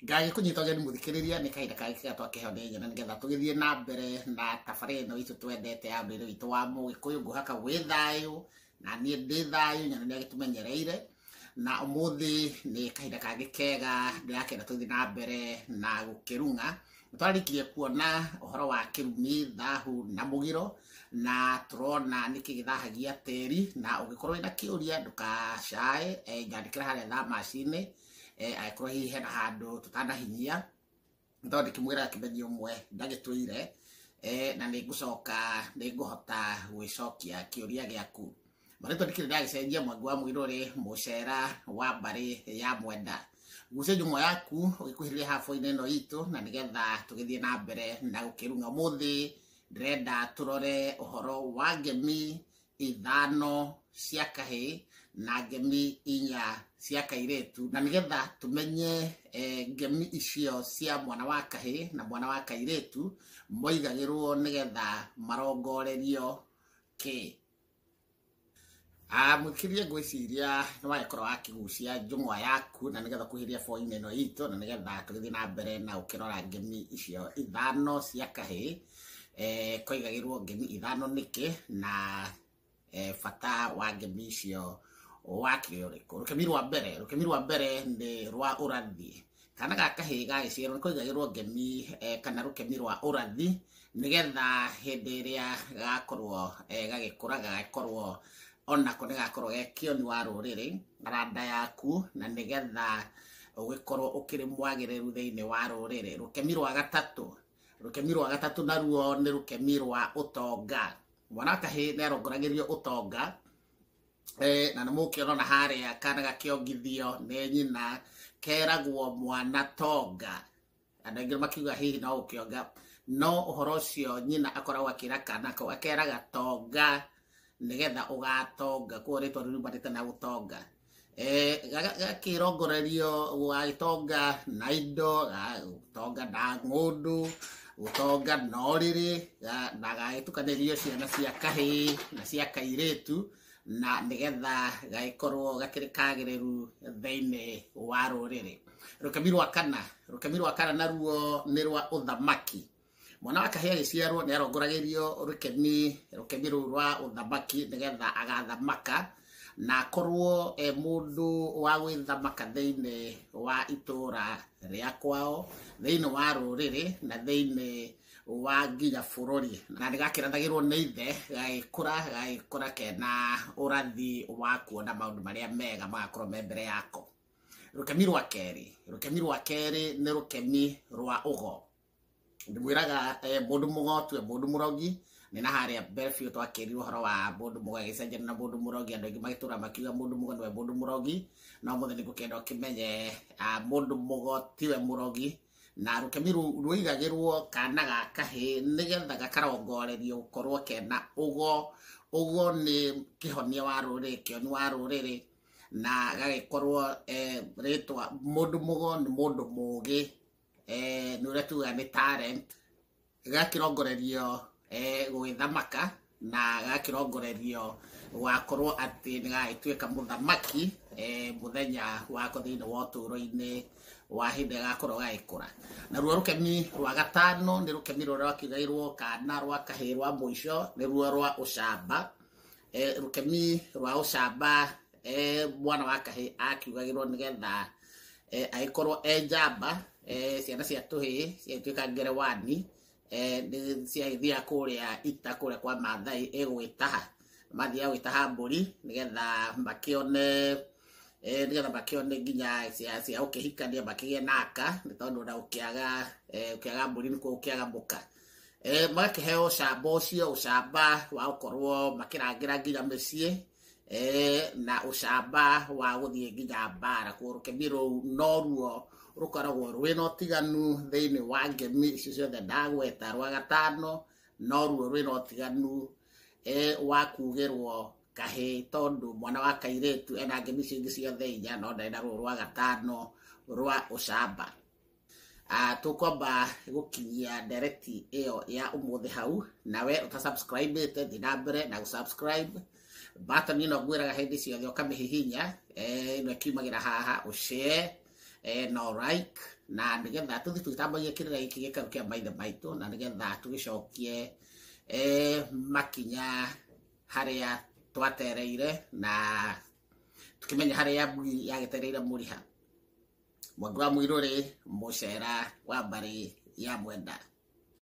Ngai kunyita ũgeni mũthikĩrĩria nĩ kahinda kangĩ ga twakĩheo nĩ nyona nĩgetha tũgĩthiĩ na mbere na tabarĩra ĩno itũ twendete ya ũndũire witũ wa Mũgĩkũyũ ngũhaka gwĩ thayũ na niĩ ndĩ thayũ nyona nĩ agĩtũmenyereire na ũmũthĩ nĩ kahinda kangĩ kega ndĩrakĩenda tũthiĩ na mbere na gũkĩrung'a. Nĩtwarĩkirie kuona ũhoro wa kĩrumi, thahu na mũgiro na tũrona nĩkĩ gĩthahagia tĩri, na ũngĩkorwo wĩna kĩũria ndũkacae nyandĩkĩra harĩa thamasi-inĩ angĩkorwo hihi hena handũ tũtanahinyia tondũ ndĩkĩmwĩraga kĩmeni ũmwe ndagĩtũire na nĩngũcoka nĩngũhota gwĩcokia kĩũria gĩaku. Marĩtwa ndĩkĩrĩ ndagĩcenjia Mwangi wa Mũirũrĩ mũcera wa mbarĩ ya Mwenda. Gucia njung'wa yaku ũgĩkuhĩrĩria habo-inĩ ĩno itũ na nĩgetha tũgĩthiĩ na mbere na gũkĩrung'a. Ũmũthĩ ndĩrenda tũrore ũhoro wa ngemi 5 cia kahĩĩ na ngemi 4 cia kairĩtu, na nĩgetha tũmenye ngemi icio cia mwana wa kahĩĩ na mwana wa kairĩtu moigagĩrwo nĩgetha marongorerio kĩ. Mũthikĩrĩria ngwĩciria nĩwagĩkorwo wakĩgucia njung'wa yaku na nĩgetha kuhĩrĩria bo-inĩ ĩno itũ na nĩgetha tũgĩthiĩ na mbere na gũkĩrora ngemi icio 5 cia kahĩĩ. Koigagĩrwo ngemi 5 nĩkĩ na bata wa ngemi icio wakĩrĩ ũrĩkũ. Rũkemi rwa mbere nĩ rwa ũrathi. Kana ga kahĩĩ gagĩciarwo nĩkoigagĩrwo ngemi kana rũkemi rwa ũrathi nĩgetha hĩndĩ ĩrĩa gakorwo gagĩkũra gagakorwo onako nĩgakorwo gekĩoni wa rũrĩrĩ na randa yaku na nĩgetha ũgĩkorwo ũkĩrĩ mwagĩrĩru thĩinĩ wa rũrĩrĩ. Rũkemi rwa gatatũ naruo nĩ rũkemi rwa ũtonga. Mwana wa kahĩĩ nĩarongoragĩrio ũtonga na nĩmũkĩona harĩa kana gakĩongithio nĩ nyina keragwo mwana tonga. Andũ aingĩ makiuga hihi no gũkĩonga, no ũhoro ũcio nyina akoragwo akĩra kana kau akeraga tonga nĩgetha ũgatonga, koguo rĩtwa rĩu riumanĩte na gũtonga. Gakĩrongorerio gũgagĩtonga na indo, gũtonga na ng'ũndũ, gũtonga na ũrĩrĩ na gagĩtukanĩrio ciana cia kahĩĩ na cia kairĩtu na nĩgetha gagĩkorwo gakĩrĩ kagĩrĩru thĩinĩ wa rũrĩrĩ. Rũkemi rwa kana naruo nĩ rwa ũthamaki. Mwana wa kahĩĩ agĩciarwo nĩarongoragĩrio rũkemi rũu rwa ũthamaki nĩgetha agathamaka na akorwo mũndũ wa gwĩthamaka thĩinĩ wa itũũra rĩa kwao, thĩinĩ wa rũrĩrĩ na thĩinĩ wa nginya bũrũri. Na nĩgakĩrathagĩrwo nĩ ithe gagĩkũra kena ũrathi wa kuona maũndũ marĩa mega magakorwo me mbere yako. Rũkemi rwa kerĩ nĩ rũkemi rwa ũgo. Ndĩmwĩraga mũndũ mũgo mũndũ mũrogi. Nĩ na harĩa mbere biũ twakĩrirwo ũhoro wa mũndũ mũgo agĩcenjania na mũndũ mũrogi. Andũ aingĩ magĩtũra makiuga mũndũ mũgo nĩwe mũndũ mũrogi, no ũmũthĩ nĩngũkĩenda ũkĩmenye mũndũ mũgo tiwe mũrogi. Na rũkemi rũu rũigagĩrwo kana ga kahĩĩ nĩgetha gakarongorerio gũkorwo kena ũgo. Ũgo nĩ kĩhonia wa rũrĩrĩ, kĩoni wa rũrĩrĩ, na gagĩkorwo rĩtwa mũndũ mũgo nĩ mũndũ mũgĩ, nĩ ũrĩa tugaga nĩ talent. Gakĩrongorerio gwĩthamaka na gakĩrongorerio gũgakorwo atĩ nĩgagĩtuĩka mũthamaki mũthenya wako thĩinĩ wa ũtũũro-inĩ wa hĩndĩ gakorwo gagĩkũra. Naruo rũkemi rwa gatano nĩ rũkemi rũrĩa rwakĩgaĩrwo kana rwa kahĩĩ rwa mũico nĩruo rwa ũcamba. Rũkemi rwa ũcamba mwana wa kahĩĩ akiugagĩrwo nĩgetha agĩkorwo njamba. Ciana cia tũhĩĩ ciagĩtuĩka ngerewani ciagĩthiaga kũrĩa ita kũrĩa kwa Maathai gwĩtaha, mathiaga gwĩtaha mbũri nĩgetha makĩone nginya cia gũkĩhikania makĩgĩe na aka, nĩ tondũ na ũkĩaga mbũri nĩkuo ũkĩaga mũka. Magakĩheo ũcamba ũcio, ũcamba wa gũkorwo makĩrangĩra nginya mĩciĩ na ũcamba wa gũthiĩ nginya mbara. Koguo rũkemi rũu noruo rũkoragwo rwĩna ũtiganu thĩinĩ wa ngemi icio ciothe ndagweta. Rwa gatano noruo rwĩna ũtiganu wa kugĩrwo kahĩĩ, tondũ mwana wa kairĩtu ena ngemi icio ingĩ ciothe 4 no ndarĩ na rũrũ rwa gatano rwa ũcamba. Tũkwamba gũkinyia ndereti ĩyo ya ũmũthĩ hau. Nawe ũtasubscribe-ĩte thiĩ na mbere na gũsubscribe. Button ĩno ngwĩraga hĩndĩ ciothe ũkamĩhihinya ĩno ĩkiumagĩra haha ũshare no like na nigetha tuthi twitambagie kirira giki gikaru kia maithe maitu na nigetha tugicokie makinya haria twatereire na tukimenya haria mbui yagitereire muriha Mwangi wa Muiruri mucera wa mbari ya Mwenda.